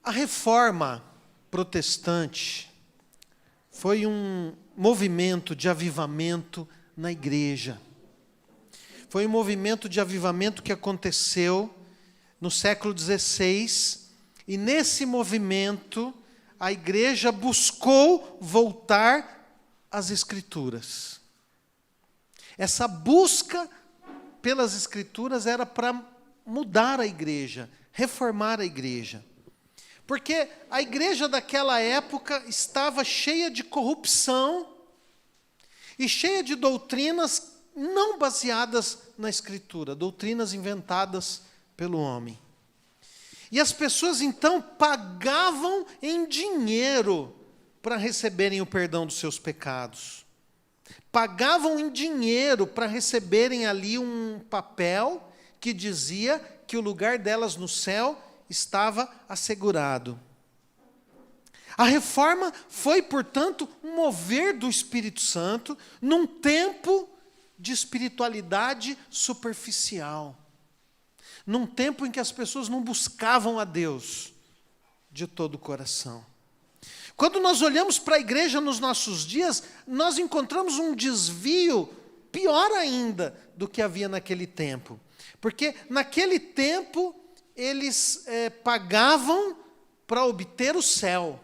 A reforma protestante foi um movimento de avivamento na igreja. Foi um movimento de avivamento que aconteceu no século XVI, e nesse movimento a igreja buscou voltar às Escrituras. Essa busca pelas Escrituras era para mudar a igreja, reformar a igreja. Porque a igreja daquela época estava cheia de corrupção e cheia de doutrinas não baseadas na Escritura, doutrinas inventadas pelo homem. E as pessoas então pagavam em dinheiro para receberem o perdão dos seus pecados. Pagavam em dinheiro para receberem ali um papel que dizia que o lugar delas no céu estava assegurado. A reforma foi, portanto, um mover do Espírito Santo num tempo de espiritualidade superficial. Num tempo em que as pessoas não buscavam a Deus de todo o coração. Quando nós olhamos para a igreja nos nossos dias, nós encontramos um desvio pior ainda do que havia naquele tempo. Porque naquele tempo eles pagavam para obter o céu.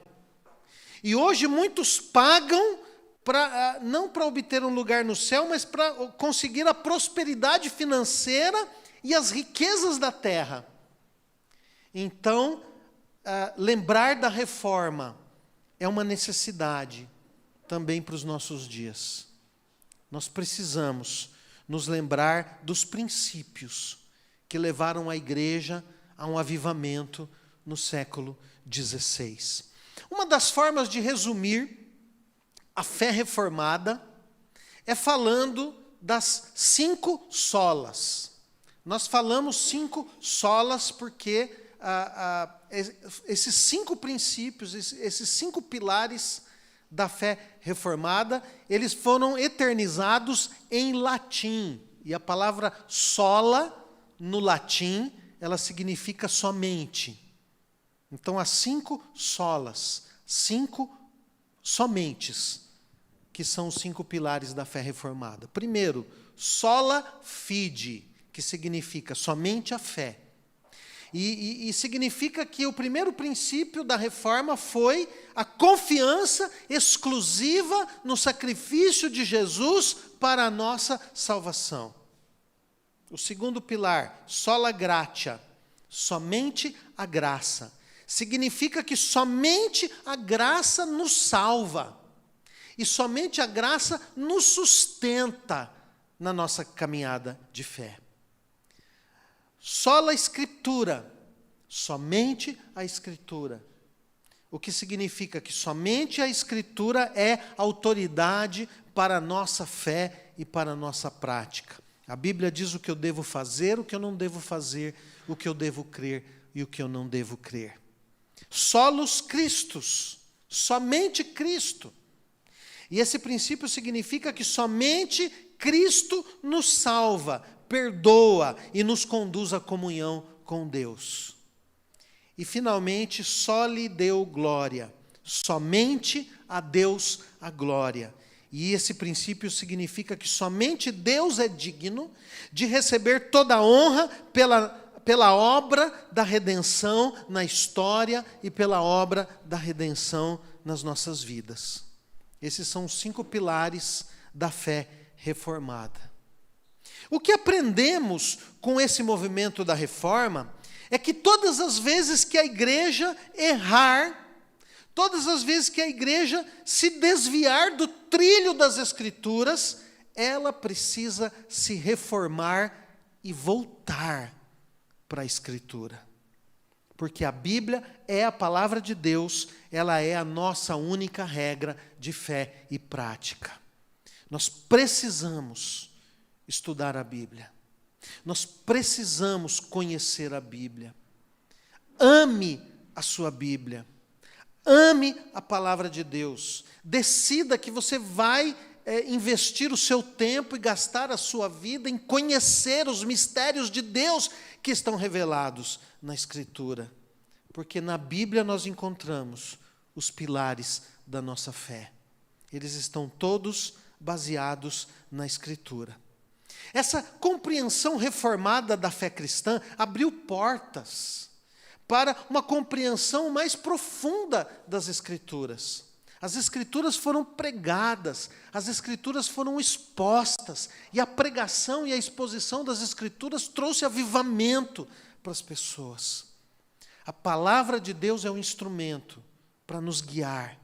E hoje muitos pagam não para obter um lugar no céu, mas para conseguir a prosperidade financeira e as riquezas da terra. Então, lembrar da reforma é uma necessidade também para os nossos dias. Nós precisamos nos lembrar dos princípios que levaram a igreja a um avivamento no século XVI. Uma das formas de resumir a fé reformada é falando das 5 solas. Nós falamos 5 solas porque esses 5 princípios, esses 5 pilares da fé reformada, eles foram eternizados em latim. E a palavra sola, no latim, ela significa somente. Então, as 5 solas, 5 somentes, que são os 5 pilares da fé reformada. Primeiro, sola fide, que significa somente a fé. E significa que o primeiro princípio da reforma foi a confiança exclusiva no sacrifício de Jesus para a nossa salvação. O segundo pilar, sola gratia, somente a graça. Significa que somente a graça nos salva. E somente a graça nos sustenta na nossa caminhada de fé. Sola Escritura, somente a Escritura. O que significa que somente a Escritura é autoridade para a nossa fé e para a nossa prática. A Bíblia diz o que eu devo fazer, o que eu não devo fazer, o que eu devo crer e o que eu não devo crer. Solos Christus, somente Cristo. E esse princípio significa que somente Cristo nos salva, perdoa e nos conduz à comunhão com Deus. E finalmente, soli Deo glória, somente a Deus a glória. E esse princípio significa que somente Deus é digno de receber toda a honra pela obra da redenção na história e pela obra da redenção nas nossas vidas. Esses são os 5 pilares da fé reformada. O que aprendemos com esse movimento da reforma é que todas as vezes que a igreja errar, todas as vezes que a igreja se desviar do trilho das Escrituras, ela precisa se reformar e voltar para a Escritura. Porque a Bíblia é a palavra de Deus, ela é a nossa única regra de fé e prática. Nós precisamos estudar a Bíblia. Nós precisamos conhecer a Bíblia. Ame a sua Bíblia. Ame a palavra de Deus. Decida que você vai investir o seu tempo e gastar a sua vida em conhecer os mistérios de Deus que estão revelados na Escritura. Porque na Bíblia nós encontramos os pilares da nossa fé. Eles estão todos baseados na Escritura. Essa compreensão reformada da fé cristã abriu portas para uma compreensão mais profunda das Escrituras. As Escrituras foram pregadas, as Escrituras foram expostas, e a pregação e a exposição das Escrituras trouxe avivamento para as pessoas. A palavra de Deus é um instrumento para nos guiar.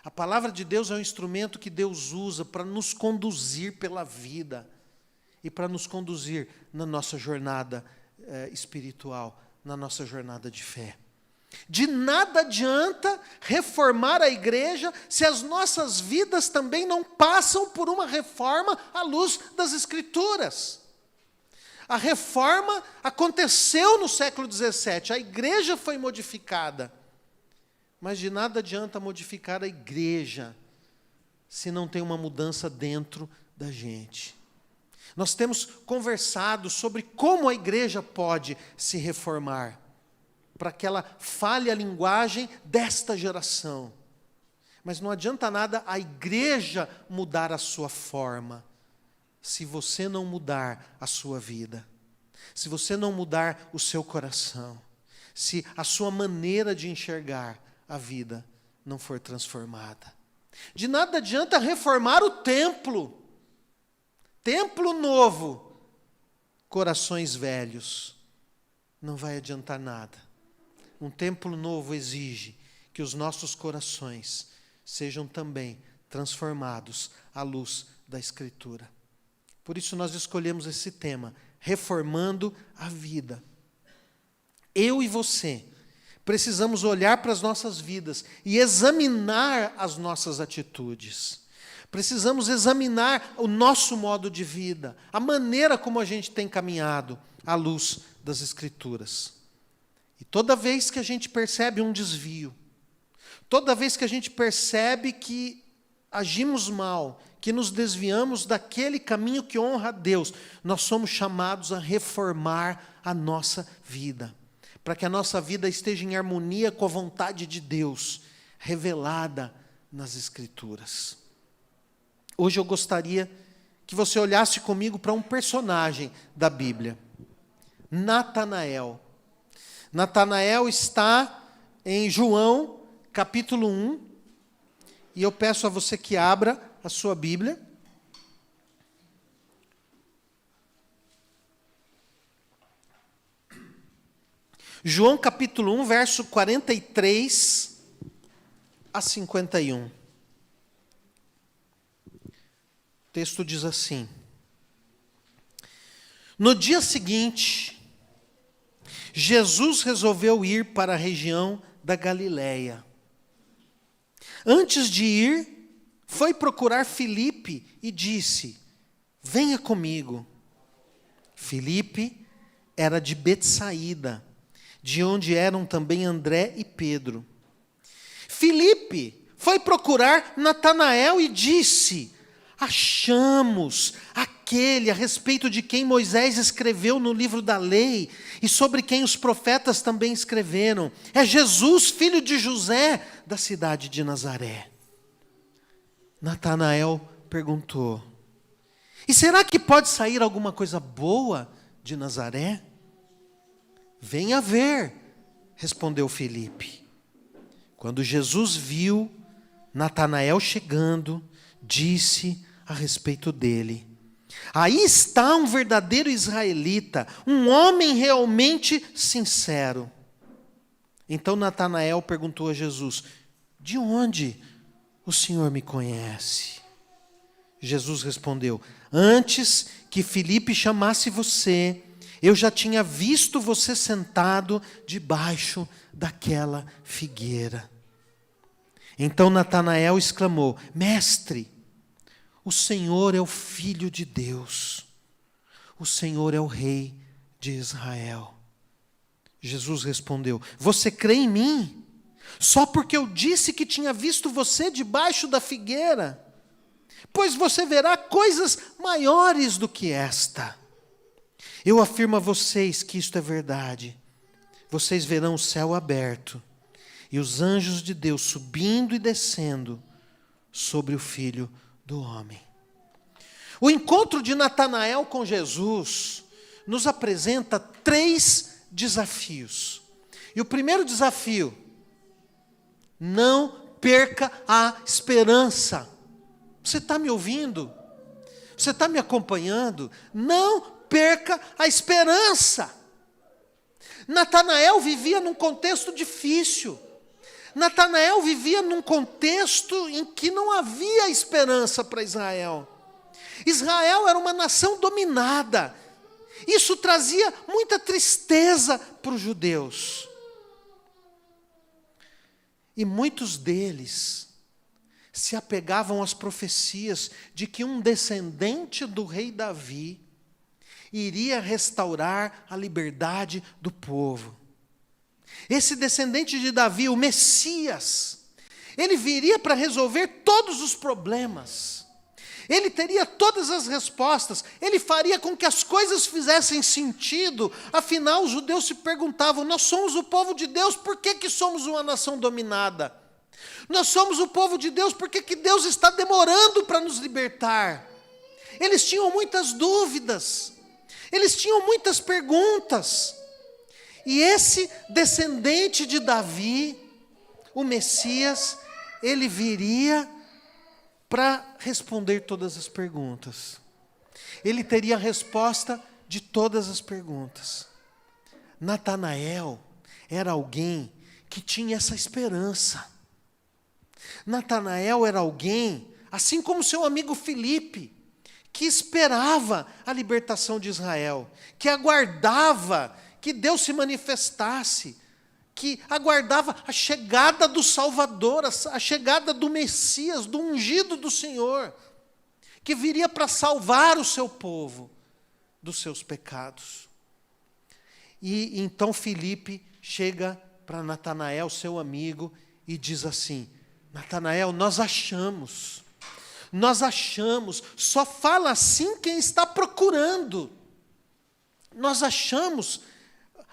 A palavra de Deus é um instrumento que Deus usa para nos conduzir pela vida e para nos conduzir na nossa jornada espiritual, na nossa jornada de fé. De nada adianta reformar a igreja se as nossas vidas também não passam por uma reforma à luz das Escrituras. A reforma aconteceu no século XVII, a igreja foi modificada. Mas de nada adianta modificar a igreja se não tem uma mudança dentro da gente. Nós temos conversado sobre como a igreja pode se reformar, para que ela fale a linguagem desta geração. Mas não adianta nada a igreja mudar a sua forma, se você não mudar a sua vida, se você não mudar o seu coração, se a sua maneira de enxergar a vida não for transformada. De nada adianta reformar o templo. Templo novo, corações velhos. Não vai adiantar nada. Um templo novo exige que os nossos corações sejam também transformados à luz da Escritura. Por isso nós escolhemos esse tema, reformando a vida. Eu e você precisamos olhar para as nossas vidas e examinar as nossas atitudes. Precisamos examinar o nosso modo de vida, a maneira como a gente tem caminhado à luz das Escrituras. E toda vez que a gente percebe um desvio, toda vez que a gente percebe que agimos mal, que nos desviamos daquele caminho que honra a Deus, nós somos chamados a reformar a nossa vida, para que a nossa vida esteja em harmonia com a vontade de Deus, revelada nas Escrituras. Hoje eu gostaria que você olhasse comigo para um personagem da Bíblia, Natanael. Natanael está em João, capítulo 1, e eu peço a você que abra a sua Bíblia. João capítulo 1, verso 43 a 51. O texto diz assim: No dia seguinte, Jesus resolveu ir para a região da Galileia. Antes de ir, foi procurar Filipe e disse: Venha comigo. Filipe era de Betsaída, de onde eram também André e Pedro. Filipe foi procurar Natanael e disse: Achamos aquele a respeito de quem Moisés escreveu no livro da lei e sobre quem os profetas também escreveram. É Jesus, filho de José, da cidade de Nazaré. Natanael perguntou: E será que pode sair alguma coisa boa de Nazaré? Venha ver, respondeu Filipe. Quando Jesus viu Natanael chegando, disse a respeito dele: Aí está um verdadeiro israelita, um homem realmente sincero. Então Natanael perguntou a Jesus: De onde o Senhor me conhece? Jesus respondeu: Antes que Filipe chamasse você, eu já tinha visto você sentado debaixo daquela figueira. Então Natanael exclamou: Mestre, o Senhor é o Filho de Deus. O Senhor é o Rei de Israel. Jesus respondeu: Você crê em mim? Só porque eu disse que tinha visto você debaixo da figueira? Pois você verá coisas maiores do que esta. Eu afirmo a vocês que isto é verdade. vocês verão o céu aberto e os anjos de Deus subindo e descendo sobre o Filho do Homem. O encontro de Natanael com Jesus nos apresenta 3 desafios. E o primeiro desafio: não perca a esperança. Você está me ouvindo? Você está me acompanhando? Não perca a esperança. Natanael vivia num contexto difícil. Natanael vivia num contexto em que não havia esperança para Israel. Israel era uma nação dominada. Isso trazia muita tristeza para os judeus. E muitos deles se apegavam às profecias de que um descendente do rei Davi iria restaurar a liberdade do povo. Esse descendente de Davi, o Messias, ele viria para resolver todos os problemas. Ele teria todas as respostas. Ele faria com que as coisas fizessem sentido. Afinal, os judeus se perguntavam: nós somos o povo de Deus, por que somos uma nação dominada? Nós somos o povo de Deus, por que Deus está demorando para nos libertar? Eles tinham muitas dúvidas. Eles tinham muitas perguntas. E esse descendente de Davi, o Messias, ele viria para responder todas as perguntas. Ele teria a resposta de todas as perguntas. Natanael era alguém que tinha essa esperança. Natanael era alguém, assim como seu amigo Filipe, que esperava a libertação de Israel, que aguardava que Deus se manifestasse, que aguardava a chegada do Salvador, a chegada do Messias, do ungido do Senhor, que viria para salvar o seu povo dos seus pecados. E então Filipe chega para Natanael, seu amigo, e diz assim: Natanael, nós achamos, só fala assim quem está procurando. Nós achamos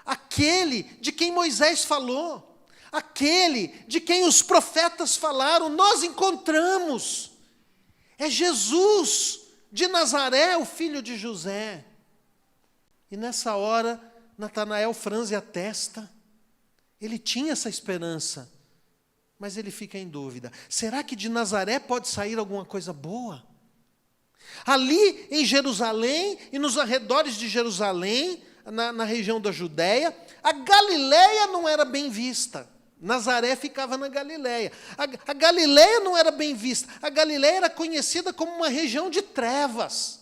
aquele de quem Moisés falou, aquele de quem os profetas falaram, nós encontramos. É Jesus de Nazaré, o filho de José. E nessa hora, Natanael franze a testa. Ele tinha essa esperança, mas ele fica em dúvida. Será que de Nazaré pode sair alguma coisa boa? Ali em Jerusalém e nos arredores de Jerusalém, na região da Judéia, a Galileia não era bem vista. Nazaré ficava na Galileia. A Galileia não era bem vista. A Galileia era conhecida como uma região de trevas,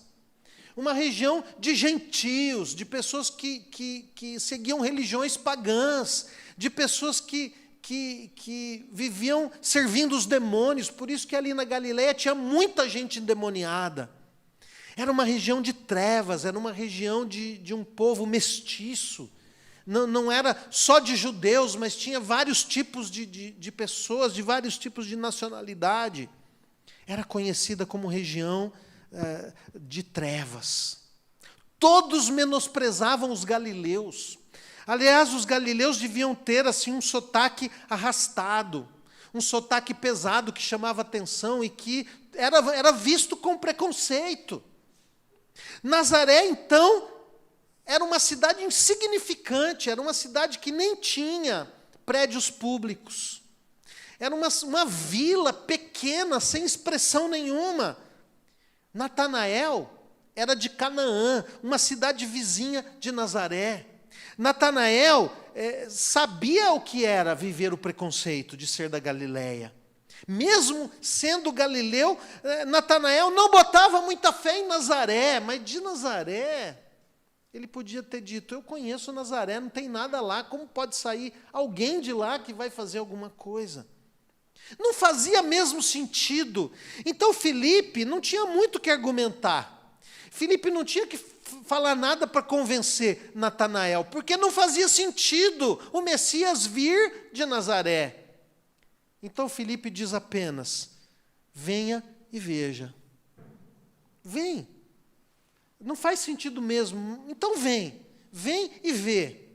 uma região de gentios, de pessoas que seguiam religiões pagãs, de pessoas que viviam servindo os demônios. Por isso que ali na Galileia tinha muita gente endemoniada. Era uma região de trevas, era uma região de um povo mestiço. Não era só de judeus, mas tinha vários tipos de pessoas, de vários tipos de nacionalidade. Era conhecida como região de trevas. Todos menosprezavam os galileus. Aliás, os galileus deviam ter assim um sotaque arrastado, um sotaque pesado que chamava atenção e que era visto com preconceito. Nazaré, então, era uma cidade insignificante, era uma cidade que nem tinha prédios públicos. Era uma vila pequena, sem expressão nenhuma. Natanael era de Canaã, uma cidade vizinha de Nazaré. Natanael sabia o que era viver o preconceito de ser da Galileia. Mesmo sendo galileu, Natanael não botava muita fé em Nazaré, mas de Nazaré, ele podia ter dito: eu conheço Nazaré, não tem nada lá, como pode sair alguém de lá que vai fazer alguma coisa? Não fazia mesmo sentido. Então Filipe não tinha muito o que argumentar. Filipe não tinha que falar nada para convencer Natanael, porque não fazia sentido o Messias vir de Nazaré. Então Filipe diz apenas: venha e veja. Vem. Não faz sentido mesmo, então vem e vê.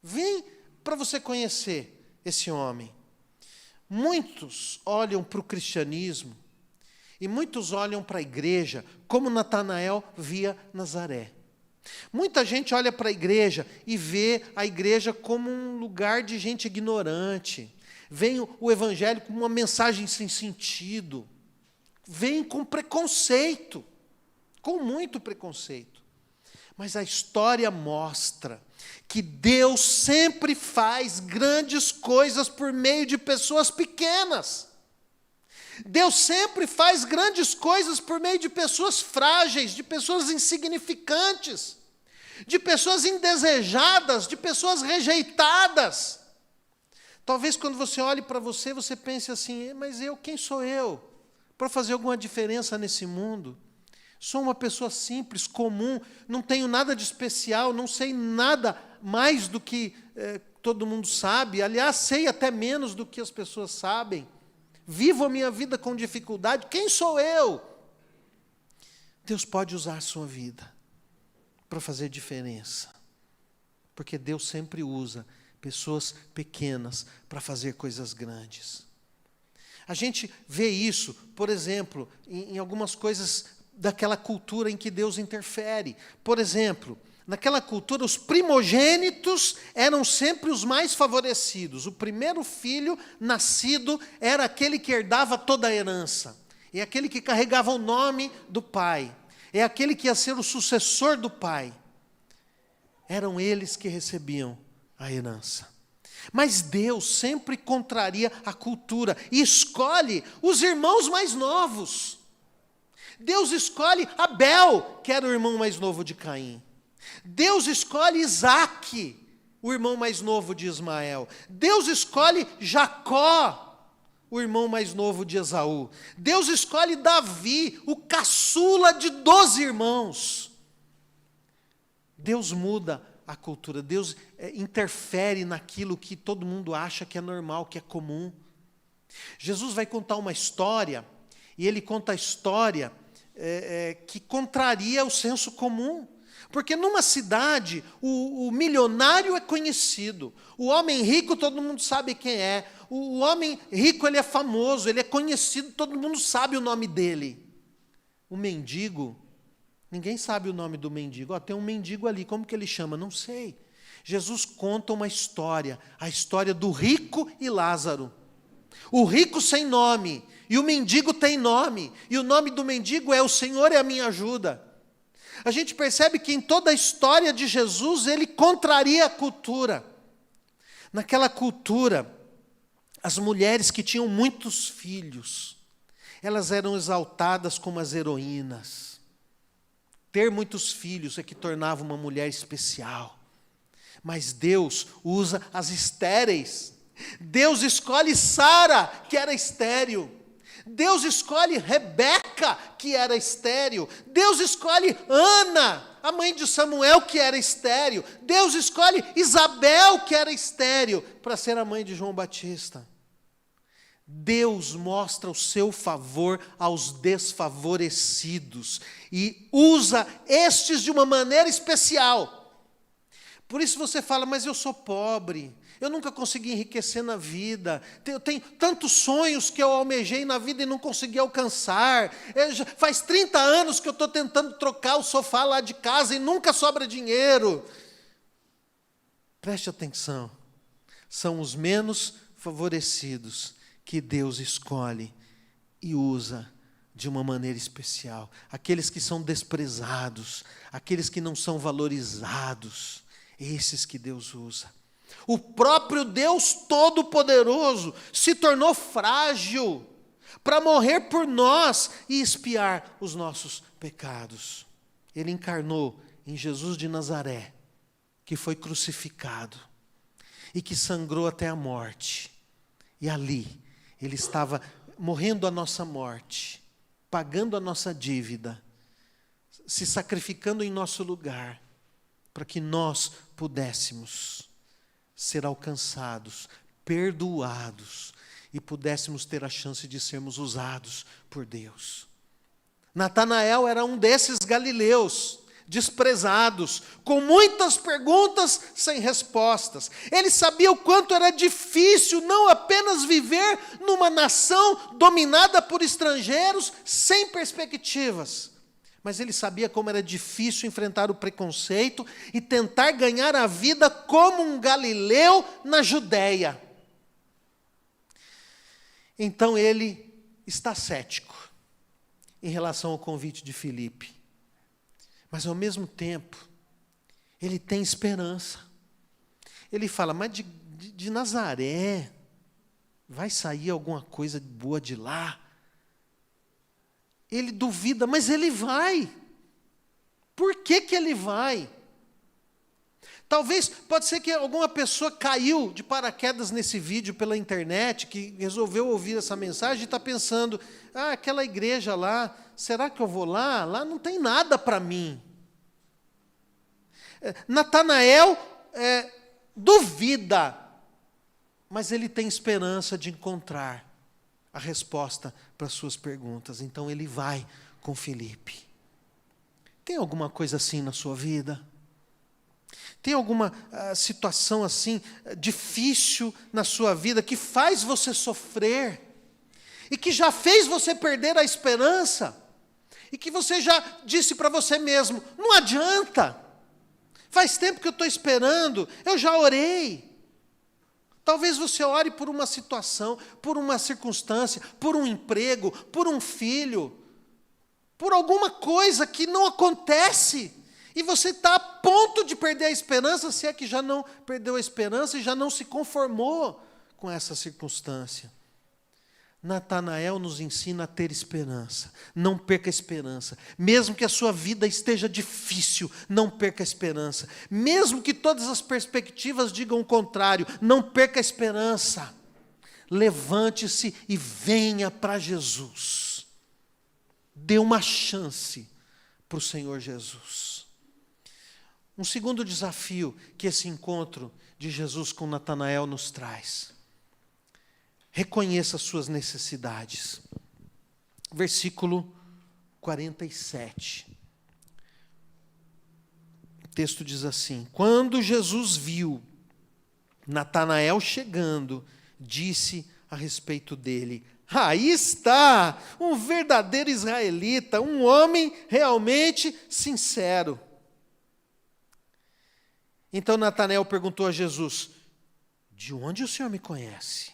Vem para você conhecer esse homem. Muitos olham para o cristianismo e muitos olham para a igreja como Natanael via Nazaré. Muita gente olha para a igreja e vê a igreja como um lugar de gente ignorante. Vem o evangelho como uma mensagem sem sentido. Vem com preconceito, com muito preconceito. Mas a história mostra que Deus sempre faz grandes coisas por meio de pessoas pequenas. Deus sempre faz grandes coisas por meio de pessoas frágeis, de pessoas insignificantes, de pessoas indesejadas, de pessoas rejeitadas. Talvez quando você olhe para você, você pense assim, mas quem sou eu para fazer alguma diferença nesse mundo? Sou uma pessoa simples, comum, não tenho nada de especial, não sei nada mais do que todo mundo sabe. Aliás, sei até menos do que as pessoas sabem. Vivo a minha vida com dificuldade. Quem sou eu? Deus pode usar a sua vida para fazer diferença. Porque Deus sempre usa pessoas pequenas para fazer coisas grandes. A gente vê isso, por exemplo, em algumas coisas daquela cultura em que Deus interfere. Por exemplo, naquela cultura, os primogênitos eram sempre os mais favorecidos. O primeiro filho nascido era aquele que herdava toda a herança. É aquele que carregava o nome do pai. É aquele que ia ser o sucessor do pai. Eram eles que recebiam a herança. Mas Deus sempre contraria a cultura e escolhe os irmãos mais novos. Deus escolhe Abel, que era o irmão mais novo de Caim. Deus escolhe Isaque, o irmão mais novo de Ismael. Deus escolhe Jacó, o irmão mais novo de Esaú. Deus escolhe Davi, o caçula de 12 irmãos. Deus muda a cultura, Deus interfere naquilo que todo mundo acha que é normal, que é comum. Jesus vai contar uma história, e ele conta a história que contraria o senso comum. Porque numa cidade, o milionário é conhecido, o homem rico todo mundo sabe quem é, o homem rico ele é famoso, ele é conhecido, todo mundo sabe o nome dele. O mendigo, ninguém sabe o nome do mendigo. Tem um mendigo ali, como que ele chama? Não sei. Jesus conta uma história, a história do rico e Lázaro. O rico sem nome, e o mendigo tem nome, e o nome do mendigo é: o Senhor é a minha ajuda. A gente percebe que em toda a história de Jesus, ele contraria a cultura. Naquela cultura, as mulheres que tinham muitos filhos, elas eram exaltadas como as heroínas. Ter muitos filhos é que tornava uma mulher especial. Mas Deus usa as estéreis. Deus escolhe Sara, que era estéril. Deus escolhe Rebeca, que era estéril. Deus escolhe Ana, a mãe de Samuel, que era estéril. Deus escolhe Isabel, que era estéril, para ser a mãe de João Batista. Deus mostra o seu favor aos desfavorecidos e usa estes de uma maneira especial. Por isso você fala, mas eu sou pobre, eu nunca consegui enriquecer na vida, eu tenho tantos sonhos que eu almejei na vida e não consegui alcançar, faz 30 anos que eu estou tentando trocar o sofá lá de casa e nunca sobra dinheiro. Preste atenção, são os menos favorecidos que Deus escolhe e usa de uma maneira especial. Aqueles que são desprezados, aqueles que não são valorizados, esses que Deus usa. O próprio Deus Todo-Poderoso se tornou frágil para morrer por nós e expiar os nossos pecados. Ele encarnou em Jesus de Nazaré, que foi crucificado e que sangrou até a morte. E ali, ele estava morrendo a nossa morte, pagando a nossa dívida, se sacrificando em nosso lugar, para que nós pudéssemos ser alcançados, perdoados, e pudéssemos ter a chance de sermos usados por Deus. Natanael era um desses galileus. desprezados, com muitas perguntas sem respostas. Ele sabia o quanto era difícil não apenas viver numa nação dominada por estrangeiros sem perspectivas, mas ele sabia como era difícil enfrentar o preconceito e tentar ganhar a vida como um galileu na Judéia. Então ele está cético em relação ao convite de Filipe. Mas ao mesmo tempo, ele tem esperança. Ele fala, mas de Nazaré vai sair alguma coisa boa de lá? Ele duvida, mas ele vai. Por que ele vai? Talvez, pode ser que alguma pessoa caiu de paraquedas nesse vídeo pela internet, que resolveu ouvir essa mensagem e está pensando, aquela igreja lá, será que eu vou lá? Lá não tem nada para mim. Natanael duvida, mas ele tem esperança de encontrar a resposta para as suas perguntas. Então ele vai com Filipe. Tem alguma coisa assim na sua vida? Tem alguma situação assim difícil na sua vida que faz você sofrer e que já fez você perder a esperança e que você já disse para você mesmo, não adianta, faz tempo que eu estou esperando, eu já orei. Talvez você ore por uma situação, por uma circunstância, por um emprego, por um filho, por alguma coisa que não acontece. E você está a ponto de perder a esperança, se é que já não perdeu a esperança e já não se conformou com essa circunstância. Natanael nos ensina a ter esperança. Não perca a esperança. Mesmo que a sua vida esteja difícil, não perca a esperança. Mesmo que todas as perspectivas digam o contrário, não perca a esperança. Levante-se e venha para Jesus. Dê uma chance para o Senhor Jesus. Um segundo desafio que esse encontro de Jesus com Natanael nos traz. Reconheça as suas necessidades. Versículo 47. O texto diz assim: quando Jesus viu Natanael chegando, disse a respeito dele: aí está um verdadeiro israelita, um homem realmente sincero. Então Natanael perguntou a Jesus: de onde o Senhor me conhece?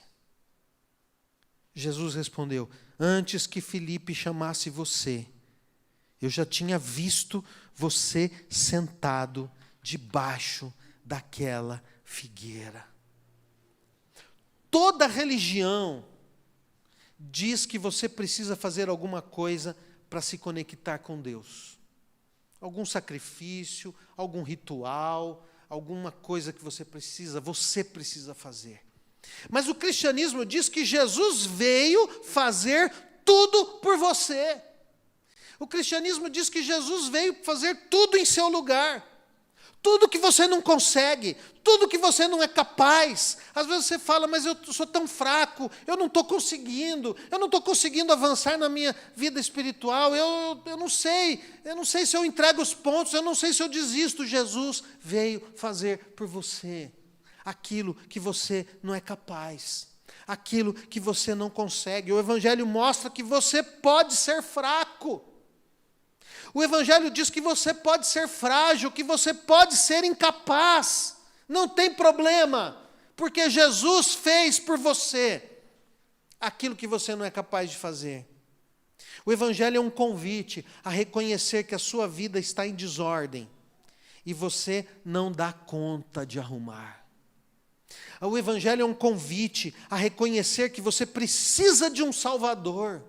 Jesus respondeu: antes que Filipe chamasse você, eu já tinha visto você sentado debaixo daquela figueira. Toda religião diz que você precisa fazer alguma coisa para se conectar com Deus. Algum sacrifício, algum ritual, alguma coisa que você precisa fazer. Mas o cristianismo diz que Jesus veio fazer tudo por você. O cristianismo diz que Jesus veio fazer tudo em seu lugar. Tudo que você não consegue, tudo que você não é capaz. Às vezes você fala, mas eu sou tão fraco, eu não estou conseguindo avançar na minha vida espiritual, eu não sei se eu entrego os pontos, eu não sei se eu desisto. Jesus veio fazer por você aquilo que você não é capaz, aquilo que você não consegue. O Evangelho mostra que você pode ser fraco. O Evangelho diz que você pode ser frágil, que você pode ser incapaz. Não tem problema, porque Jesus fez por você aquilo que você não é capaz de fazer. O Evangelho é um convite a reconhecer que a sua vida está em desordem e você não dá conta de arrumar. O Evangelho é um convite a reconhecer que você precisa de um Salvador.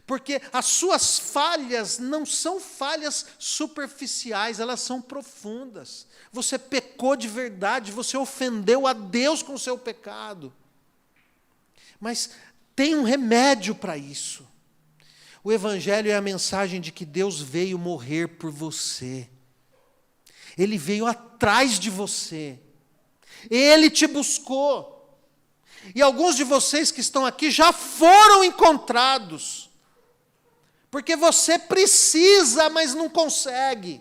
Porque as suas falhas não são falhas superficiais, elas são profundas. Você pecou de verdade, você ofendeu a Deus com o seu pecado. Mas tem um remédio para isso. O Evangelho é a mensagem de que Deus veio morrer por você. Ele veio atrás de você. Ele te buscou. E alguns de vocês que estão aqui já foram encontrados. Porque você precisa, mas não consegue.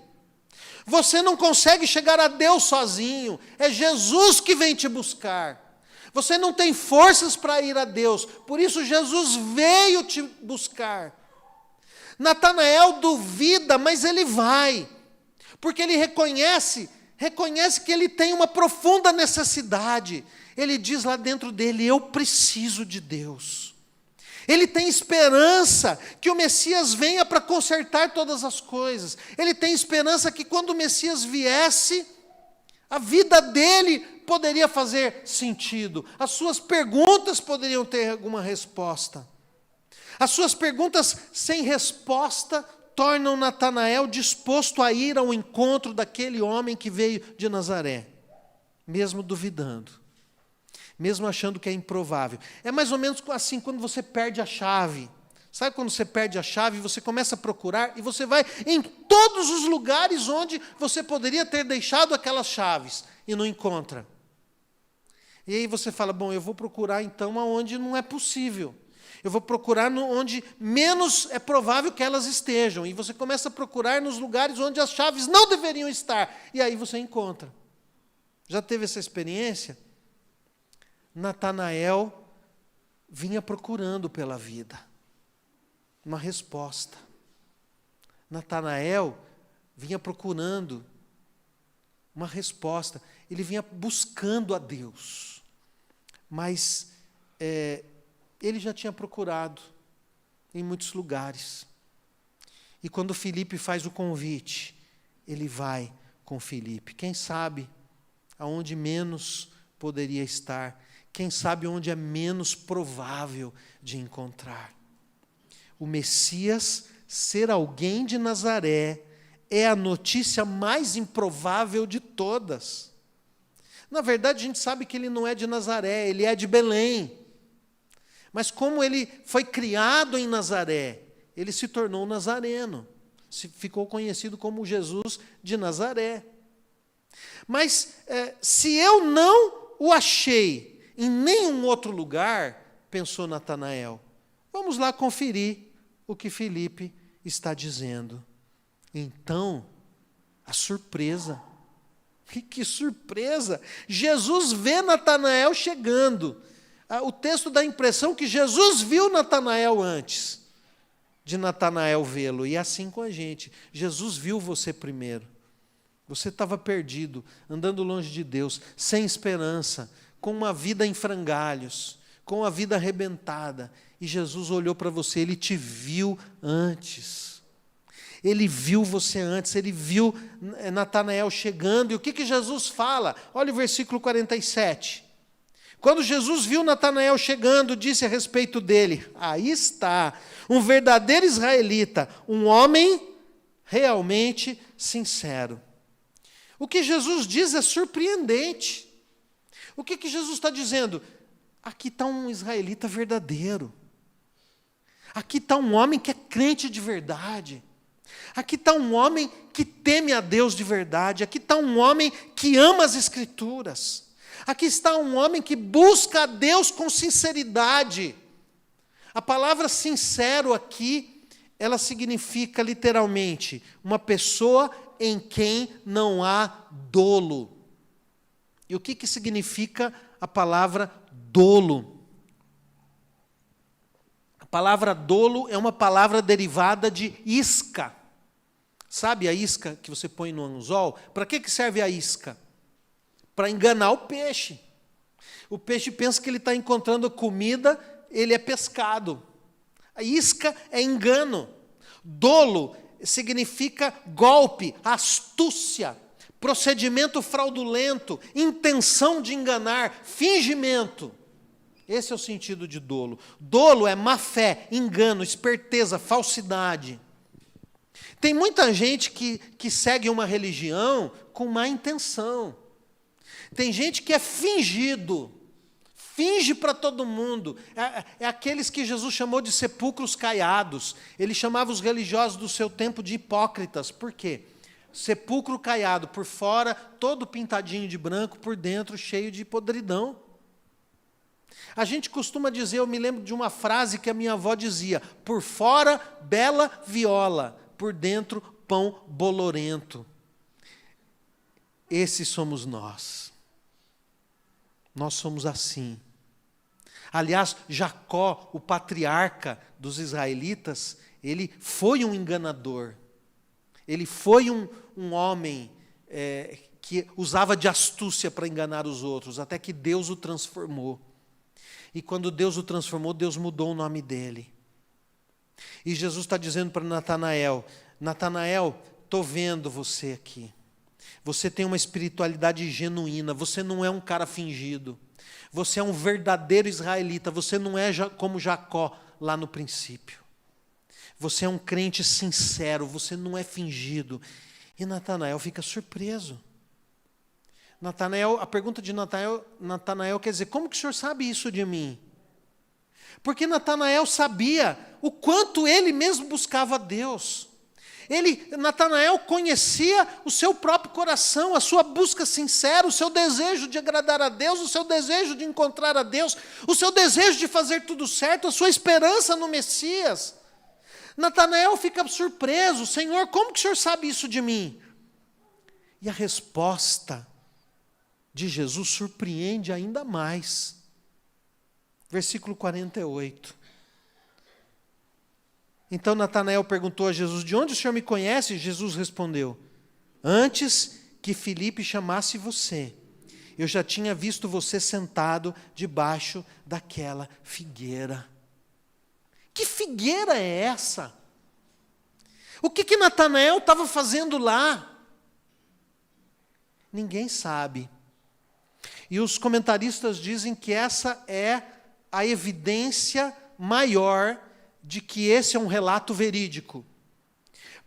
Você não consegue chegar a Deus sozinho. É Jesus que vem te buscar. Você não tem forças para ir a Deus. Por isso Jesus veio te buscar. Natanael duvida, mas ele vai. Porque ele reconhece que ele tem uma profunda necessidade. Ele diz lá dentro dele: eu preciso de Deus. Ele tem esperança que o Messias venha para consertar todas as coisas. Ele tem esperança que quando o Messias viesse, a vida dele poderia fazer sentido. As suas perguntas poderiam ter alguma resposta. As suas perguntas sem resposta tornam Natanael disposto a ir ao encontro daquele homem que veio de Nazaré, mesmo duvidando. Mesmo achando que é improvável. É mais ou menos assim quando você perde a chave. Sabe quando você perde a chave, você começa a procurar e você vai em todos os lugares onde você poderia ter deixado aquelas chaves e não encontra. E aí você fala: bom, eu vou procurar então aonde não é possível. Eu vou procurar onde menos é provável que elas estejam. E você começa a procurar nos lugares onde as chaves não deveriam estar. E aí você encontra. Já teve essa experiência? Natanael vinha procurando pela vida uma resposta. Natanael vinha procurando uma resposta. Ele vinha buscando a Deus. Mas ele já tinha procurado em muitos lugares. E quando Filipe faz o convite, ele vai com Filipe. Quem sabe aonde menos poderia estar. Quem sabe onde é menos provável de encontrar. O Messias ser alguém de Nazaré é a notícia mais improvável de todas. Na verdade, a gente sabe que ele não é de Nazaré, ele é de Belém. Mas como ele foi criado em Nazaré, ele se tornou nazareno. Ficou conhecido como Jesus de Nazaré. Mas se eu não o achei em nenhum outro lugar, pensou Natanael, vamos lá conferir o que Filipe está dizendo. Então, a surpresa. Que surpresa! Jesus vê Natanael chegando. O texto dá a impressão que Jesus viu Natanael antes de Natanael vê-lo. E é assim com a gente. Jesus viu você primeiro. Você estava perdido, andando longe de Deus, sem esperança, com uma vida em frangalhos, com a vida arrebentada. E Jesus olhou para você, Ele te viu antes. Ele viu você antes, Ele viu Natanael chegando. E o que Jesus fala? Olha o versículo 47. Quando Jesus viu Natanael chegando, disse a respeito dele: aí está, um verdadeiro israelita, um homem realmente sincero. O que Jesus diz é surpreendente. O que Jesus está dizendo? Aqui está um israelita verdadeiro. Aqui está um homem que é crente de verdade. Aqui está um homem que teme a Deus de verdade. Aqui está um homem que ama as Escrituras. Aqui está um homem que busca a Deus com sinceridade. A palavra sincero aqui, ela significa literalmente uma pessoa em quem não há dolo. E o que significa a palavra dolo? A palavra dolo é uma palavra derivada de isca. Sabe a isca que você põe no anzol? Para que serve a isca? Para enganar o peixe. O peixe pensa que ele está encontrando comida, ele é pescado. A isca é engano. Dolo significa golpe, astúcia, procedimento fraudulento, intenção de enganar, fingimento. Esse é o sentido de dolo. Dolo é má fé, engano, esperteza, falsidade. Tem muita gente que segue uma religião com má intenção. Tem gente que é fingido, finge para todo mundo. É aqueles que Jesus chamou de sepulcros caiados. Ele chamava os religiosos do seu tempo de hipócritas. Por quê? Sepulcro caiado, por fora todo pintadinho de branco, por dentro cheio de podridão. A gente costuma dizer, eu me lembro de uma frase que a minha avó dizia: por fora, bela viola, por dentro, pão bolorento. Esses somos nós. Nós somos assim. Aliás, Jacó, o patriarca dos israelitas, ele foi um enganador. Ele foi um homem que usava de astúcia para enganar os outros, até que Deus o transformou. E quando Deus o transformou, Deus mudou o nome dele. E Jesus está dizendo para Natanael: Natanael, estou vendo você aqui. Você tem uma espiritualidade genuína, você não é um cara fingido. Você é um verdadeiro israelita, você não é como Jacó lá no princípio. Você é um crente sincero, você não é fingido. E Natanael fica surpreso. A pergunta de Natanael quer dizer: como que o senhor sabe isso de mim? Porque Natanael sabia o quanto ele mesmo buscava a Deus. Natanael conhecia o seu próprio coração, a sua busca sincera, o seu desejo de agradar a Deus, o seu desejo de encontrar a Deus, o seu desejo de fazer tudo certo, a sua esperança no Messias. Natanael fica surpreso: Senhor, como que o senhor sabe isso de mim? E a resposta de Jesus surpreende ainda mais. Versículo 48. Então Natanael perguntou a Jesus: de onde o senhor me conhece? E Jesus respondeu: antes que Filipe chamasse você, eu já tinha visto você sentado debaixo daquela figueira. Que figueira é essa? O que Natanael estava fazendo lá? Ninguém sabe. E os comentaristas dizem que essa é a evidência maior de que esse é um relato verídico.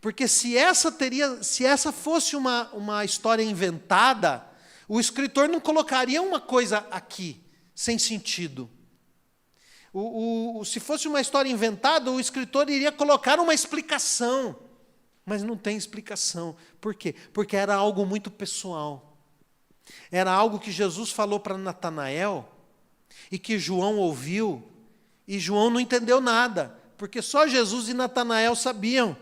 Porque se essa fosse uma história inventada, o escritor não colocaria uma coisa aqui, sem sentido. Se fosse uma história inventada, o escritor iria colocar uma explicação. Mas não tem explicação. Por quê? Porque era algo muito pessoal. Era algo que Jesus falou para Natanael, e que João ouviu, e João não entendeu nada, porque só Jesus e Natanael sabiam.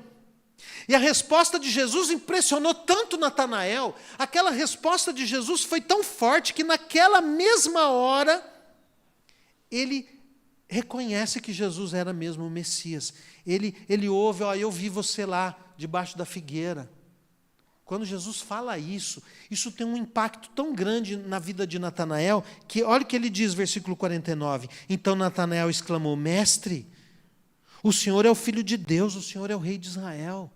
E a resposta de Jesus impressionou tanto Natanael, aquela resposta de Jesus foi tão forte que naquela mesma hora, ele reconhece que Jesus era mesmo o Messias. Ele ouve: eu vi você lá, debaixo da figueira. Quando Jesus fala isso tem um impacto tão grande na vida de Natanael, que olha o que ele diz, versículo 49. Então Natanael exclamou: mestre, o Senhor é o Filho de Deus, o Senhor é o Rei de Israel.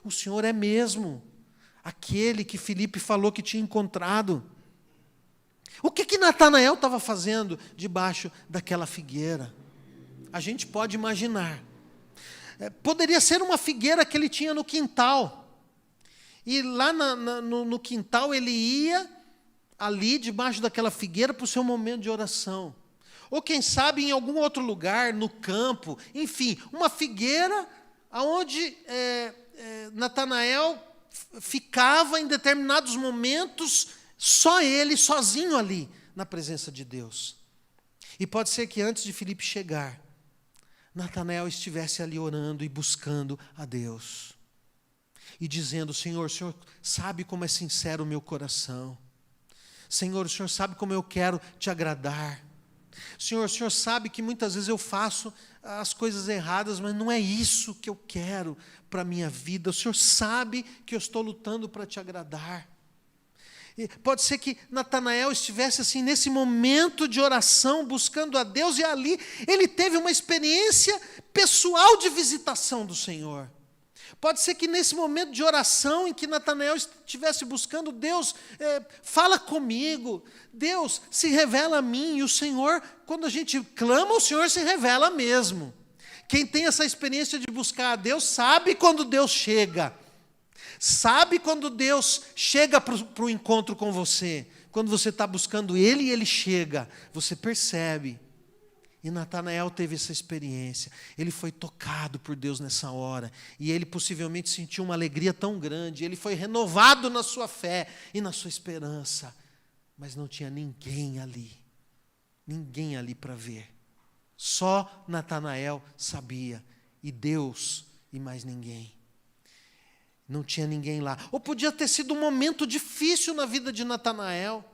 O Senhor é mesmo aquele que Filipe falou que tinha encontrado. O que Natanael estava fazendo debaixo daquela figueira? A gente pode imaginar. Poderia ser uma figueira que ele tinha no quintal. E lá no quintal ele ia ali debaixo daquela figueira para o seu momento de oração. Ou quem sabe em algum outro lugar, no campo, enfim, uma figueira onde Natanael ficava em determinados momentos, só ele, sozinho ali, na presença de Deus. E pode ser que antes de Filipe chegar, Natanael estivesse ali orando e buscando a Deus. E dizendo: Senhor, o Senhor sabe como é sincero o meu coração. Senhor, o Senhor sabe como eu quero te agradar. Senhor, o Senhor sabe que muitas vezes eu faço as coisas erradas, mas não é isso que eu quero para a minha vida. O Senhor sabe que eu estou lutando para te agradar. E pode ser que Natanael estivesse assim, nesse momento de oração, buscando a Deus, e ali ele teve uma experiência pessoal de visitação do Senhor. Pode ser que nesse momento de oração em que Natanael estivesse buscando: Deus, fala comigo, Deus, se revela a mim. E o Senhor, quando a gente clama, o Senhor se revela mesmo. Quem tem essa experiência de buscar a Deus, sabe quando Deus chega. Sabe quando Deus chega para o encontro com você. Quando você está buscando Ele e Ele chega, você percebe. E Natanael teve essa experiência. Ele foi tocado por Deus nessa hora. E ele possivelmente sentiu uma alegria tão grande. Ele foi renovado na sua fé e na sua esperança. Mas não tinha ninguém ali. Ninguém ali para ver. Só Natanael sabia. E Deus e mais ninguém. Não tinha ninguém lá. Ou podia ter sido um momento difícil na vida de Natanael.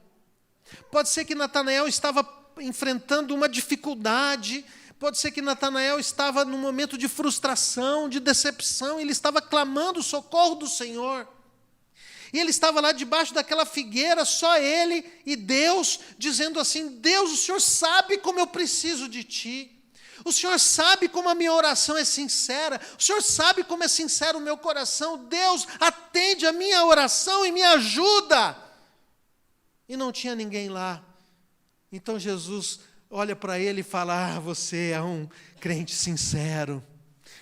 Pode ser que Natanael estava enfrentando uma dificuldade. Pode ser que Natanael estava num momento de frustração, de decepção. Ele estava clamando o socorro do Senhor. E ele estava lá debaixo daquela figueira, só ele e Deus, dizendo assim: Deus, o Senhor sabe como eu preciso de Ti. O Senhor sabe como a minha oração é sincera. O Senhor sabe como é sincero o meu coração. Deus, atende a minha oração e me ajuda. E não tinha ninguém lá. Então Jesus olha para ele e fala: você é um crente sincero.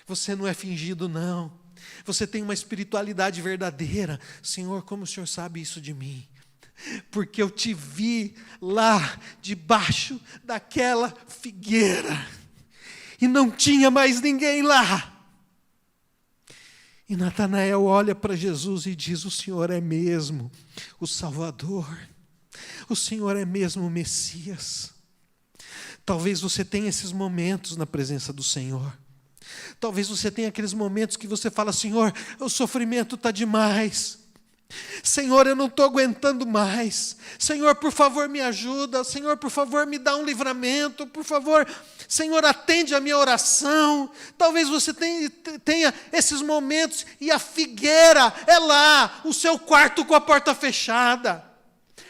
Você não é fingido, não. Você tem uma espiritualidade verdadeira. Senhor, como o Senhor sabe isso de mim? Porque eu te vi lá debaixo daquela figueira. E não tinha mais ninguém lá. E Natanael olha para Jesus e diz: o Senhor é mesmo o Salvador. O Senhor é mesmo o Messias. Talvez você tenha esses momentos na presença do Senhor. Talvez você tenha aqueles momentos que você fala: Senhor, o sofrimento está demais. Senhor, eu não estou aguentando mais. Senhor, por favor, me ajuda. Senhor, por favor, me dá um livramento. Por favor, Senhor, atende a minha oração. Talvez você tenha esses momentos e a figueira é lá, o seu quarto com a porta fechada.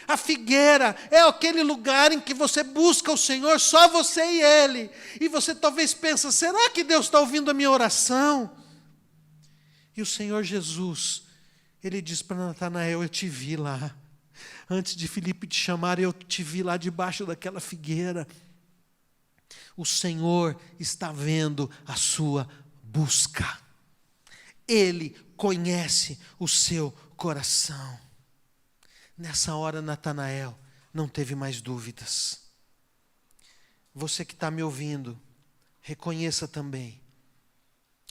A figueira é aquele lugar em que você busca o Senhor, só você e Ele. E você talvez pensa: será que Deus está ouvindo a minha oração? E o Senhor Jesus, Ele diz para Natanael: eu te vi lá. Antes de Filipe te chamar, eu te vi lá debaixo daquela figueira. O Senhor está vendo a sua busca. Ele conhece o seu coração. Nessa hora, Natanael não teve mais dúvidas. Você que está me ouvindo, reconheça também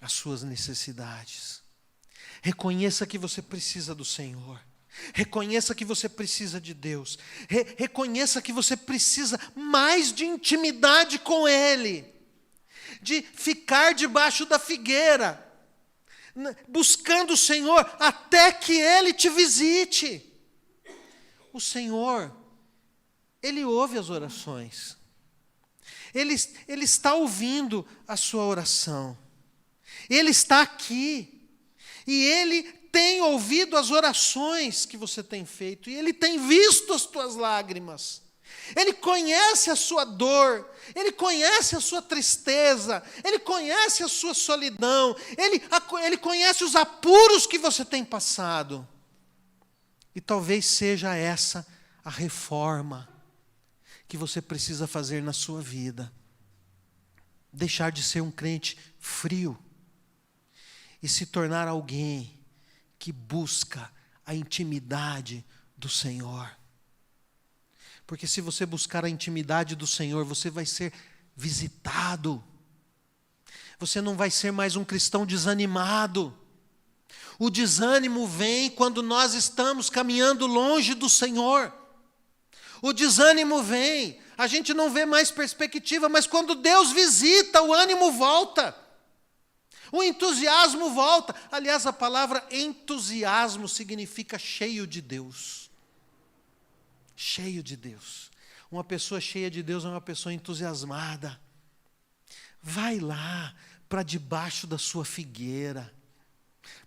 as suas necessidades. Reconheça que você precisa do Senhor. Reconheça que você precisa de Deus. Reconheça que você precisa mais de intimidade com Ele. De ficar debaixo da figueira, buscando o Senhor até que Ele te visite. O Senhor, Ele ouve as orações. Ele está ouvindo a sua oração. Ele está aqui. E Ele tem ouvido as orações que você tem feito. E Ele tem visto as tuas lágrimas. Ele conhece a sua dor. Ele conhece a sua tristeza. Ele conhece a sua solidão. Ele conhece os apuros que você tem passado. E talvez seja essa a reforma que você precisa fazer na sua vida. Deixar de ser um crente frio e se tornar alguém que busca a intimidade do Senhor. Porque se você buscar a intimidade do Senhor, você vai ser visitado. Você não vai ser mais um cristão desanimado. O desânimo vem quando nós estamos caminhando longe do Senhor. O desânimo vem, a gente não vê mais perspectiva, mas quando Deus visita, o ânimo volta. O entusiasmo volta. Aliás, a palavra entusiasmo significa cheio de Deus. Cheio de Deus. Uma pessoa cheia de Deus é uma pessoa entusiasmada. Vai lá para debaixo da sua figueira.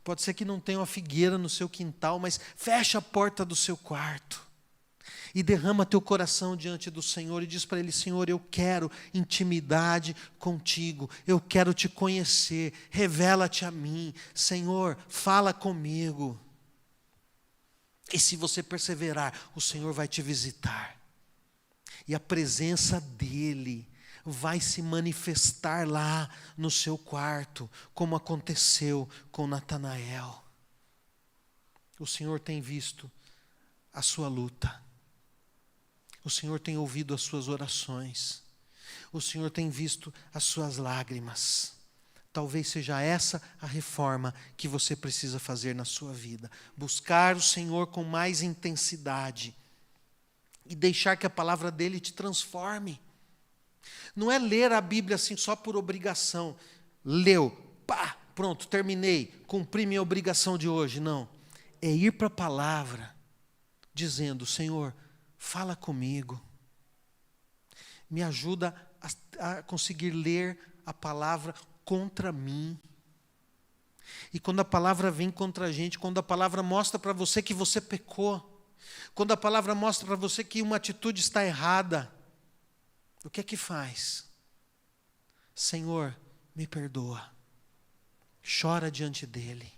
Pode ser que não tenha uma figueira no seu quintal, mas fecha a porta do seu quarto. E derrama teu coração diante do Senhor e diz para Ele: Senhor, eu quero intimidade contigo. Eu quero te conhecer. Revela-te a mim. Senhor, fala comigo. E se você perseverar, o Senhor vai te visitar. E a presença dEle vai se manifestar lá no seu quarto, como aconteceu com Natanael. O Senhor tem visto a sua luta. O Senhor tem ouvido as suas orações. O Senhor tem visto as suas lágrimas. Talvez seja essa a reforma que você precisa fazer na sua vida. Buscar o Senhor com mais intensidade. E deixar que a palavra dEle te transforme. Não é ler a Bíblia assim só por obrigação. Leu, pá, pronto, terminei, cumpri minha obrigação de hoje. Não. É ir para a palavra, dizendo: Senhor, fala comigo. Me ajuda a conseguir ler a palavra contra mim. E quando a palavra vem contra a gente, quando a palavra mostra para você que você pecou, quando a palavra mostra para você que uma atitude está errada, o que é que faz? Senhor, me perdoa. Chora diante dele.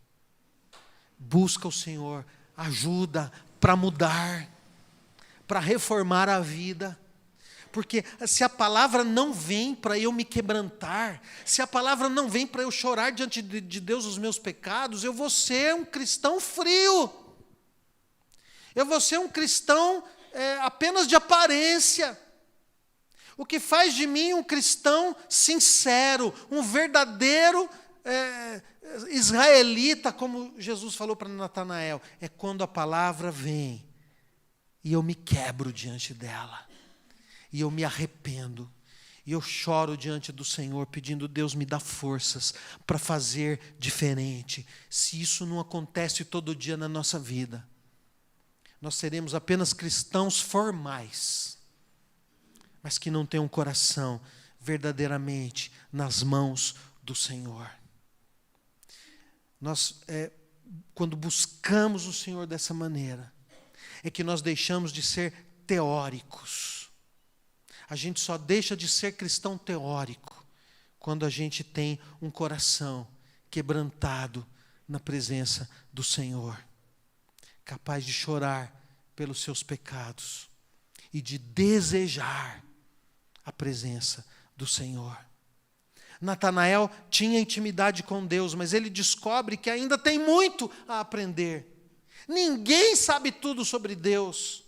Busca o Senhor ajuda para mudar, para reformar a vida. Porque se a palavra não vem para eu me quebrantar, se a palavra não vem para eu chorar diante de Deus os meus pecados, eu vou ser um cristão frio. Eu vou ser um cristão apenas de aparência. O que faz de mim um cristão sincero, um verdadeiro israelita, como Jesus falou para Natanael, é quando a palavra vem e eu me quebro diante dela. E eu me arrependo, e eu choro diante do Senhor, pedindo: Deus, me dá forças para fazer diferente. Se isso não acontece todo dia na nossa vida, nós seremos apenas cristãos formais, mas que não têm um coração verdadeiramente nas mãos do Senhor. Nós, quando buscamos o Senhor dessa maneira, é que nós deixamos de ser teóricos. A gente só deixa de ser cristão teórico quando a gente tem um coração quebrantado na presença do Senhor, capaz de chorar pelos seus pecados e de desejar a presença do Senhor. Natanael tinha intimidade com Deus, mas ele descobre que ainda tem muito a aprender. Ninguém sabe tudo sobre Deus.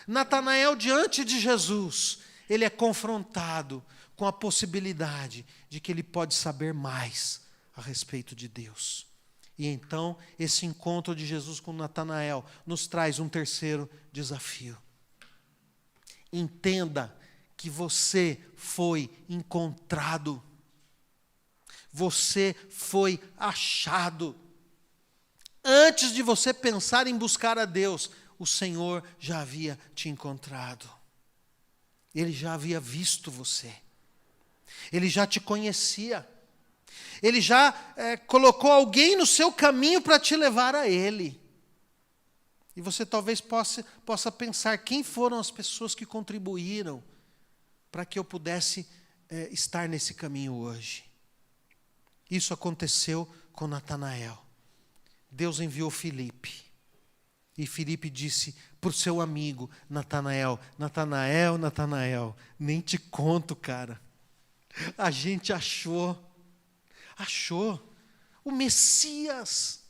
Natanael, diante de Jesus, ele é confrontado com a possibilidade de que ele pode saber mais a respeito de Deus. E então, esse encontro de Jesus com Natanael nos traz um terceiro desafio. Entenda que você foi encontrado. Você foi achado. Antes de você pensar em buscar a Deus, o Senhor já havia te encontrado. Ele já havia visto você. Ele já te conhecia. Ele já colocou alguém no seu caminho para te levar a Ele. E você talvez possa pensar: quem foram as pessoas que contribuíram para que eu pudesse estar nesse caminho hoje? Isso aconteceu com Natanael. Deus enviou Filipe. E Filipe disse para o seu amigo Natanael: Natanael, Natanael, nem te conto, cara. A gente achou o Messias,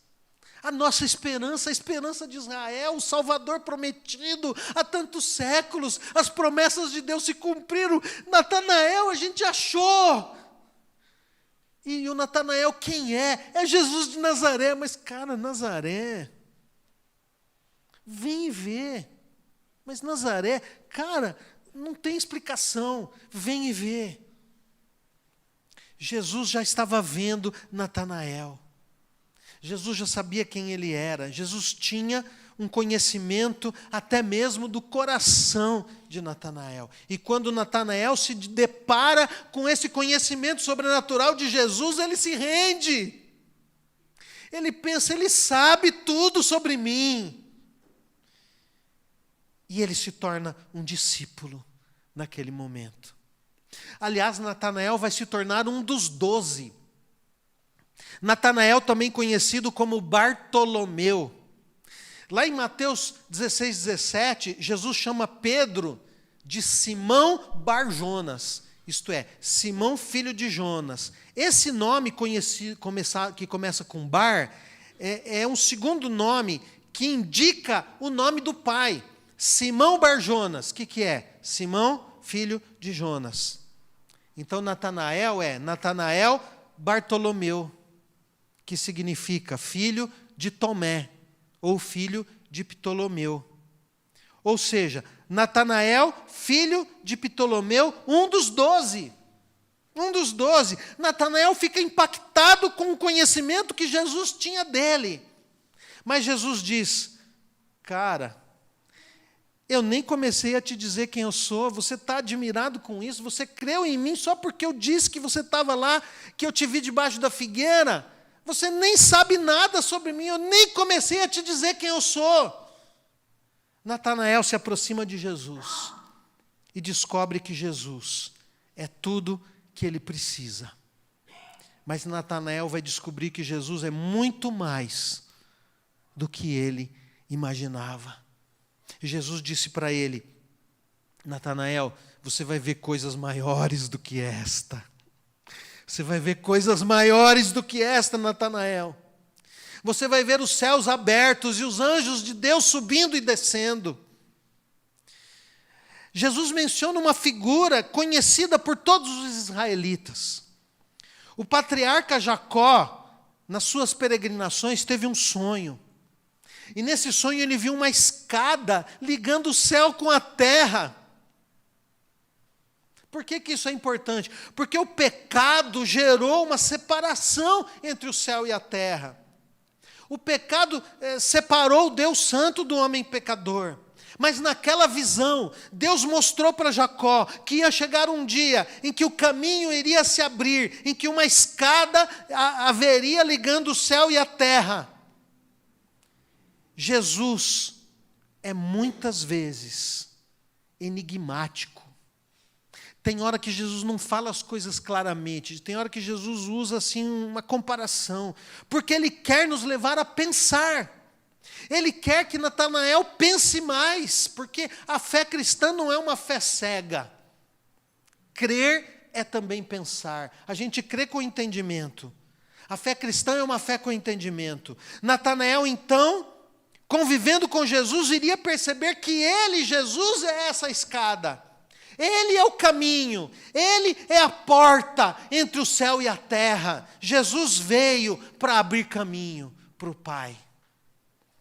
a nossa esperança, a esperança de Israel, o Salvador prometido há tantos séculos. As promessas de Deus se cumpriram. Natanael, a gente achou. E o Natanael quem é? É Jesus de Nazaré. Mas, cara, Nazaré, vem ver. Mas Nazaré, cara, não tem explicação. Vem e vê. Jesus já estava vendo Natanael. Jesus já sabia quem ele era. Jesus tinha um conhecimento até mesmo do coração de Natanael. E quando Natanael se depara com esse conhecimento sobrenatural de Jesus, ele se rende. Ele pensa: ele sabe tudo sobre mim. E ele se torna um discípulo naquele momento. Aliás, Natanael vai se tornar um dos 12. Natanael, também conhecido como Bartolomeu. Lá em Mateus 16, 17, Jesus chama Pedro de Simão Bar-Jonas. Isto é, Simão, filho de Jonas. Esse nome que começa com Bar, é um segundo nome que indica o nome do pai. Simão Bar-Jonas. O que é? Simão, filho de Jonas. Então Natanael é Natanael Bartolomeu, que significa filho de Tomé, ou filho de Ptolomeu. Ou seja, Natanael, filho de Ptolomeu, um dos 12. Um dos 12. Natanael fica impactado com o conhecimento que Jesus tinha dele. Mas Jesus diz: cara, eu nem comecei a te dizer quem eu sou, você está admirado com isso, você creu em mim só porque eu disse que você estava lá, que eu te vi debaixo da figueira. Você nem sabe nada sobre mim, eu nem comecei a te dizer quem eu sou. Natanael se aproxima de Jesus e descobre que Jesus é tudo que ele precisa. Mas Natanael vai descobrir que Jesus é muito mais do que ele imaginava. Jesus disse para ele: Natanael, você vai ver coisas maiores do que esta. Você vai ver coisas maiores do que esta, Natanael. Você vai ver os céus abertos e os anjos de Deus subindo e descendo. Jesus menciona uma figura conhecida por todos os israelitas. O patriarca Jacó, nas suas peregrinações, teve um sonho. E nesse sonho ele viu uma escada ligando o céu com a terra. Por que isso é importante? Porque o pecado gerou uma separação entre o céu e a terra. O pecado separou o Deus Santo do homem pecador. Mas naquela visão, Deus mostrou para Jacó que ia chegar um dia em que o caminho iria se abrir, em que uma escada haveria ligando o céu e a terra. Jesus é muitas vezes enigmático. Tem hora que Jesus não fala as coisas claramente, tem hora que Jesus usa assim uma comparação, porque Ele quer nos levar a pensar. Ele quer que Natanael pense mais, porque a fé cristã não é uma fé cega. Crer é também pensar. A gente crê com entendimento. A fé cristã é uma fé com entendimento. Natanael, então, convivendo com Jesus, iria perceber que ele, Jesus, é essa escada. Ele é o caminho, Ele é a porta entre o céu e a terra. Jesus veio para abrir caminho para o Pai.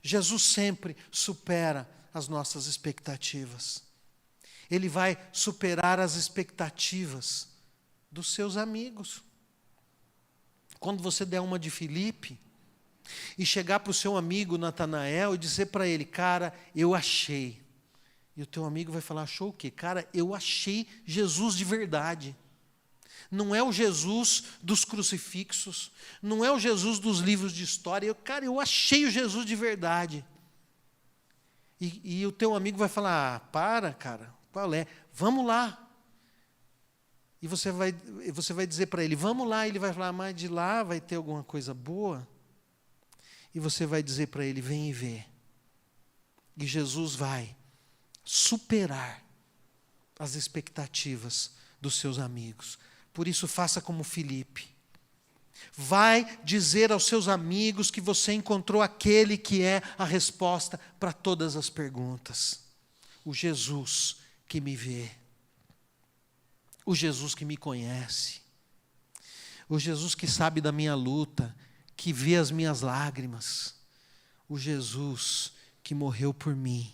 Jesus sempre supera as nossas expectativas. Ele vai superar as expectativas dos seus amigos. Quando você der uma de Filipe e chegar para o seu amigo Natanael e dizer para ele: cara, eu achei. E o teu amigo vai falar: achou o quê? Cara, eu achei Jesus de verdade. Não é o Jesus dos crucifixos, não é o Jesus dos livros de história. Cara, eu achei o Jesus de verdade. E o teu amigo vai falar: para, cara, qual é? Vamos lá. E você vai dizer para ele: vamos lá. Ele vai falar: mas de lá vai ter alguma coisa boa? E você vai dizer para ele: vem e vê. E Jesus vai superar as expectativas dos seus amigos. Por isso, faça como Filipe. Vai dizer aos seus amigos que você encontrou aquele que é a resposta para todas as perguntas. O Jesus que me vê. O Jesus que me conhece. O Jesus que sabe da minha luta, que vê as minhas lágrimas. O Jesus que morreu por mim,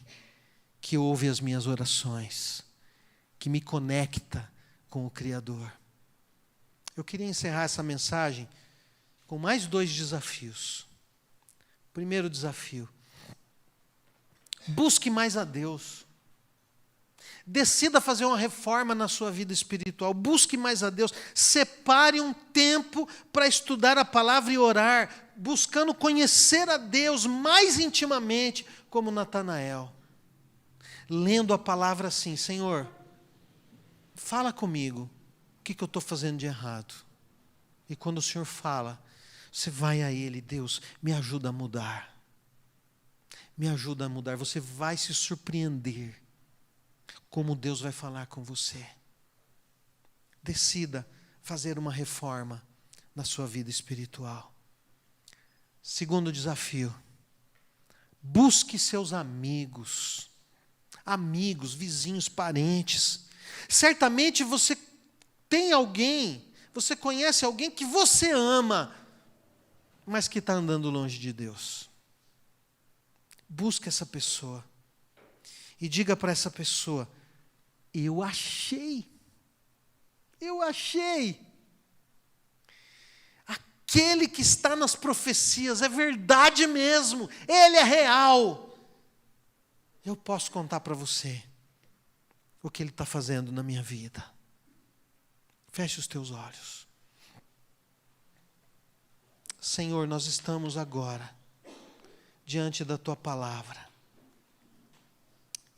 que ouve as minhas orações, que me conecta com o Criador. Eu queria encerrar essa mensagem com mais 2 desafios. Primeiro desafio: busque mais a Deus. Decida fazer uma reforma na sua vida espiritual. Busque mais a Deus. Separe um tempo para estudar a palavra e orar, buscando conhecer a Deus mais intimamente, como Natanael. Lendo a palavra assim: Senhor, fala comigo, o que eu estou fazendo de errado? E quando o Senhor fala, você vai a Ele: Deus, me ajuda a mudar. Me ajuda a mudar. Você vai se surpreender como Deus vai falar com você. Decida fazer uma reforma na sua vida espiritual. Segundo desafio: busque seus amigos. Amigos, vizinhos, parentes. Certamente você tem alguém, você conhece alguém que você ama, mas que está andando longe de Deus. Busque essa pessoa e diga para essa pessoa: eu achei aquele que está nas profecias é verdade mesmo, ele é real. Eu posso contar para você o que ele está fazendo na minha vida. Feche os teus olhos. Senhor, nós estamos agora diante da tua palavra.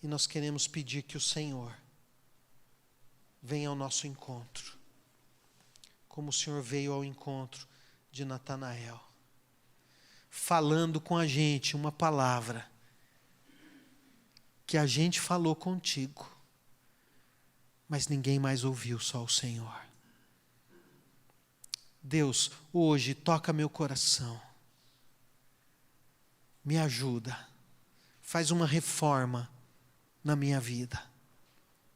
E nós queremos pedir que o Senhor venha ao nosso encontro, como o Senhor veio ao encontro de Natanael, falando com a gente uma palavra que a gente falou contigo, mas ninguém mais ouviu, só o Senhor. Deus, hoje toca meu coração, me ajuda, faz uma reforma na minha vida,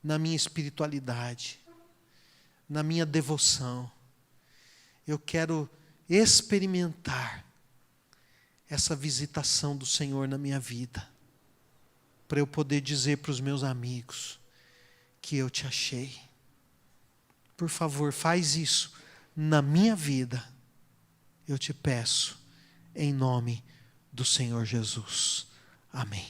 na minha espiritualidade, na minha devoção. Eu quero experimentar essa visitação do Senhor na minha vida, para eu poder dizer para os meus amigos que eu te achei. Por favor, faz isso na minha vida, eu te peço, em nome do Senhor Jesus. Amém.